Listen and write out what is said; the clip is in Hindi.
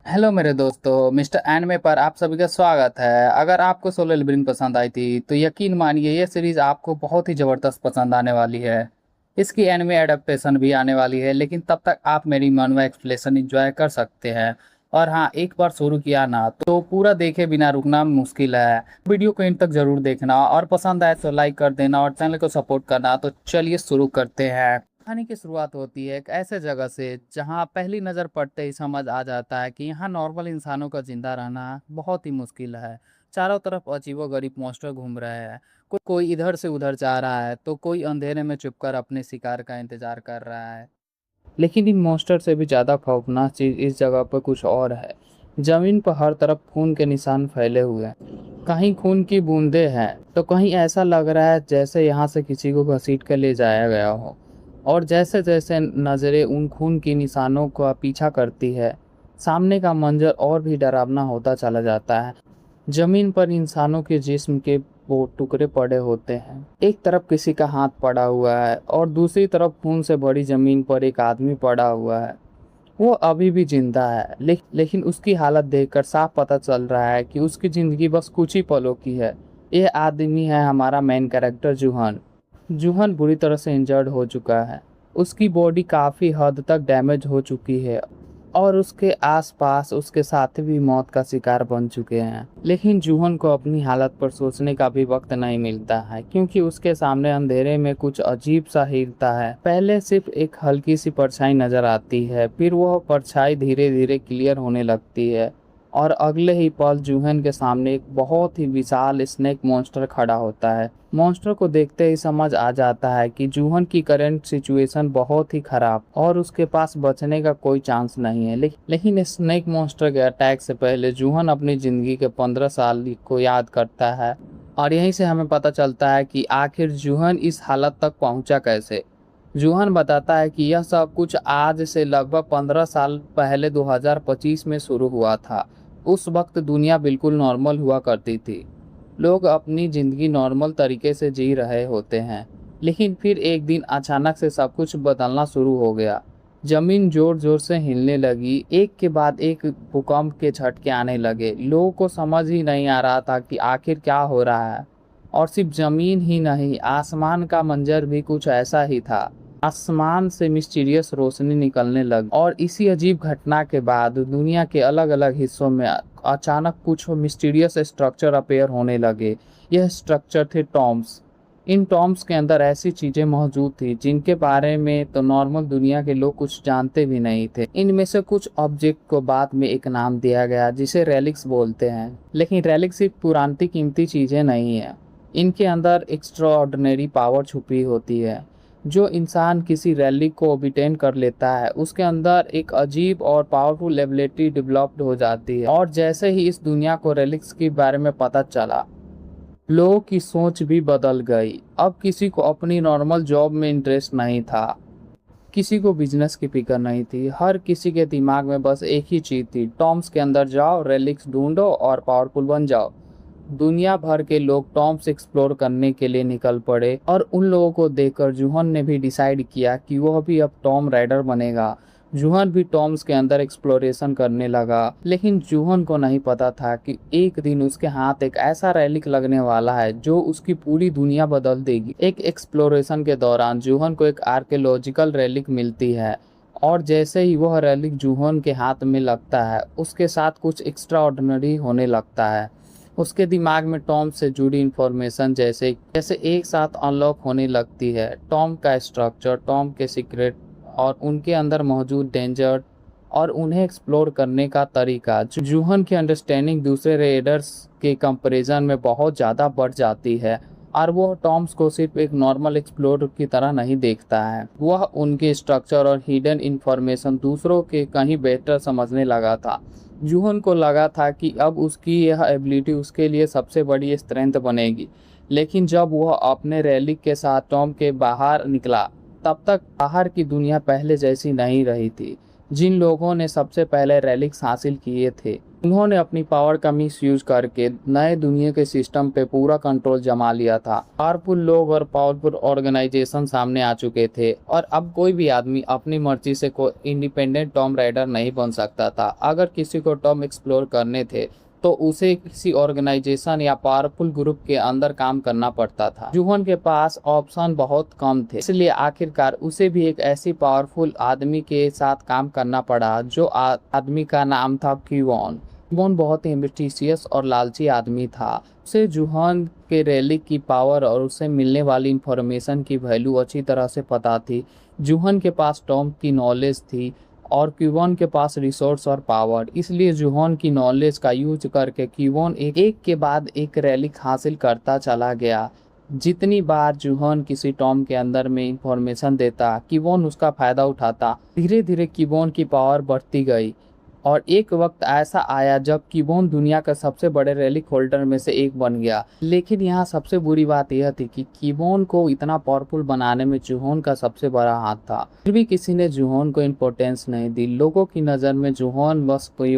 हेलो मेरे दोस्तों, मिस्टर एनमे पर आप सभी का स्वागत है। अगर आपको सोलो लेवलिंग पसंद आई थी तो यकीन मानिए ये सीरीज आपको बहुत ही ज़बरदस्त पसंद आने वाली है। इसकी एनिमे एडेप्टेशन भी आने वाली है, लेकिन तब तक आप मेरी मनवा एक्सप्लेनेशन एंजॉय कर सकते हैं। और हाँ, एक बार शुरू किया ना तो पूरा देखे बिना रुकना मुश्किल है। वीडियो को इन तक जरूर देखना और पसंद आए तो लाइक कर देना और चैनल को सपोर्ट करना। तो चलिए शुरू करते हैं। कहानी की शुरुआत होती है एक ऐसे जगह से जहां पहली नज़र पड़ते ही समझ आ जाता है कि यहाँ नॉर्मल इंसानों का जिंदा रहना बहुत ही मुश्किल है। चारों तरफ अजीबोगरीब मॉन्स्टर घूम रहे हैं। कोई इधर से उधर जा रहा है तो कोई अंधेरे में छुपकर अपने शिकार का इंतजार कर रहा है। लेकिन इन मॉन्स्टर से भी ज़्यादा खौफनाक चीज़ इस जगह पर कुछ और है। जमीन पर हर तरफ खून के निशान फैले हुए हैं। कहीं खून की बूंदें हैं तो कहीं ऐसा लग रहा है जैसे यहाँ से किसी को घसीट कर ले जाया गया हो। और जैसे जैसे नज़रें उन खून की निशानों का पीछा करती है, सामने का मंजर और भी डरावना होता चला जाता है। जमीन पर इंसानों के जिस्म के वो टुकड़े पड़े होते हैं। एक तरफ किसी का हाथ पड़ा हुआ है और दूसरी तरफ खून से भरी जमीन पर एक आदमी पड़ा हुआ है। वो अभी भी जिंदा है, लेकिन उसकी हालत देखकर साफ पता चल रहा है कि उसकी जिंदगी बस कुछ ही पलों की है। ये आदमी है हमारा मेन कैरेक्टर जूहन। जूहन बुरी तरह से इंजर्ड हो चुका है। उसकी बॉडी काफ़ी हद तक डैमेज हो चुकी है और उसके आसपास उसके साथी भी मौत का शिकार बन चुके हैं। लेकिन जूहन को अपनी हालत पर सोचने का भी वक्त नहीं मिलता है, क्योंकि उसके सामने अंधेरे में कुछ अजीब सा हिलता है। पहले सिर्फ एक हल्की सी परछाई नजर आती है, फिर वह परछाई धीरे धीरे क्लियर होने लगती है और अगले ही पल जूहन के सामने एक बहुत ही विशाल स्नेक मॉन्स्टर खड़ा होता है। मॉन्स्टर को देखते ही समझ आ जाता है कि जूहन की करंट सिचुएशन बहुत ही खराब और उसके पास बचने का कोई चांस नहीं है। लेकिन स्नेक मॉन्स्टर के अटैक से पहले जूहन अपनी जिंदगी के 15 साल को याद करता है। और यहीं से हमें पता चलता है कि आखिर जूहन इस हालत तक पहुंचा कैसे। जूहन बताता है कि यह सब कुछ आज से लगभग 15 साल पहले 2025 में शुरू हुआ था। उस वक्त दुनिया बिल्कुल नॉर्मल हुआ करती थी। लोग अपनी ज़िंदगी नॉर्मल तरीके से जी रहे होते हैं, लेकिन फिर एक दिन अचानक से सब कुछ बदलना शुरू हो गया। ज़मीन ज़ोर ज़ोर से हिलने लगी, एक के बाद एक भूकंप के झटके आने लगे। लोगों को समझ ही नहीं आ रहा था कि आखिर क्या हो रहा है। और सिर्फ ज़मीन ही नहीं, आसमान का मंजर भी कुछ ऐसा ही था। आसमान से मिस्टीरियस रोशनी निकलने लगी और इसी अजीब घटना के बाद दुनिया के अलग अलग हिस्सों में अचानक कुछ मिस्टीरियस स्ट्रक्चर अपेयर होने लगे। यह स्ट्रक्चर थे टॉम्स। इन टॉम्स के अंदर ऐसी चीजें मौजूद थी जिनके बारे में तो नॉर्मल दुनिया के लोग कुछ जानते भी नहीं थे। इनमें से कुछ ऑब्जेक्ट को बाद में एक नाम दिया गया जिसे रेलिक्स बोलते हैं। लेकिन रेलिक्स सिर्फ पुरानी कीमती चीजें नहीं है। इनके अंदर एक्स्ट्रा ऑर्डिनरी पावर छुपी होती है। जो इंसान किसी रैली को ओबिटेन कर लेता है उसके अंदर एक अजीब और पावरफुल एबिलिटी डेवलप्ड हो जाती है। और जैसे ही इस दुनिया को रेलिक्स के बारे में पता चला, लोगों की सोच भी बदल गई। अब किसी को अपनी नॉर्मल जॉब में इंटरेस्ट नहीं था, किसी को बिजनेस की फिक्र नहीं थी। हर किसी के दिमाग में बस एक ही चीज थी, टॉम्स के अंदर जाओ, रेलिक्स ढूंढो और पावरफुल बन जाओ। दुनिया भर के लोग टॉम्स एक्सप्लोर करने के लिए निकल पड़े और उन लोगों को देखकर जूहन ने भी डिसाइड किया कि वह भी अब टॉम राइडर बनेगा। जूहन भी टॉम्स के अंदर एक्सप्लोरेशन करने लगा, लेकिन जूहन को नहीं पता था कि एक दिन उसके हाथ एक ऐसा रेलिक लगने वाला है जो उसकी पूरी दुनिया बदल देगी। एक एक्सप्लोरेशन के दौरान जूहन को एक आर्कियोलॉजिकल रेलिक मिलती है और जैसे ही वह रेलिक जूहन के हाथ में लगता है उसके साथ कुछ एक्स्ट्रा ऑर्डिनरी होने लगता है। उसके दिमाग में टॉम से जुड़ी इंफॉर्मेशन जैसे जैसे एक साथ अनलॉक होने लगती है। टॉम का स्ट्रक्चर, टॉम के सीक्रेट और उनके अंदर मौजूद डेंजर और उन्हें एक्सप्लोर करने का तरीका। जूहन की अंडरस्टैंडिंग दूसरे रेडर्स के कंपैरिजन में बहुत ज़्यादा बढ़ जाती है और वो टॉम्स को सिर्फ एक नॉर्मल एक्सप्लोर की तरह नहीं देखता है। वह उनके स्ट्रक्चर और हिडन इंफॉर्मेशन दूसरों के कहीं बेहतर समझने लगा था। जूहन को लगा था कि अब उसकी यह एबिलिटी उसके लिए सबसे बड़ी स्ट्रेंथ बनेगी। लेकिन जब वह अपने रैली के साथ टॉम के बाहर निकला, तब तक बाहर की दुनिया पहले जैसी नहीं रही थी। जिन लोगों ने सबसे पहले रैलिक्स हासिल किए थे उन्होंने अपनी पावर का मिसयूज करके नए दुनिया के सिस्टम पे पूरा कंट्रोल जमा लिया था। पावरफुल लोग और पावरफुल ऑर्गेनाइजेशन सामने आ चुके थे और अब कोई भी आदमी अपनी मर्जी से कोई इंडिपेंडेंट टॉम राइडर नहीं बन सकता था। अगर किसी को टॉम एक्सप्लोर करने थे तो उसे किसी ऑर्गेनाइजेशन या पावरफुल ग्रुप के अंदर काम करना पड़ता था। जूहन के पास ऑप्शन बहुत कम थे, इसलिए आखिरकार उसे भी एक ऐसी पावरफुल आदमी के साथ काम करना पड़ा जो आदमी का नाम था क्यूवॉन। क्यूवॉन बहुत ही एम्बिशियस और लालची आदमी था। उसे जूहन के रैलिक की पावर और उससे मिलने वाली इंफॉर्मेशन की वैल्यू अच्छी तरह से पता थी। जूहन के पास टॉम की नॉलेज थी और क्यूबॉन के पास रिसोर्स और पावर, इसलिए जूहन की नॉलेज का यूज करके क्यूबॉन एक के बाद एक रैलिक हासिल करता चला गया। जितनी बार जूहन किसी टॉम के अंदर में इंफॉर्मेशन देता, क्यूबॉन उसका फायदा उठाता। धीरे धीरे क्यूबॉन की पावर बढ़ती गई और एक वक्त ऐसा आया जब क्यूबॉन दुनिया का सबसे बड़े रैलिक होल्डर में से एक बन गया। लेकिन यहाँ सबसे बुरी बात यह थी कि क्यूबॉन को इतना पावरफुल बनाने में जूहन का सबसे बड़ा हाथ था। फिर भी किसी ने जूहन को इम्पोर्टेंस नहीं दी। लोगों की नज़र में जूहन बस कोई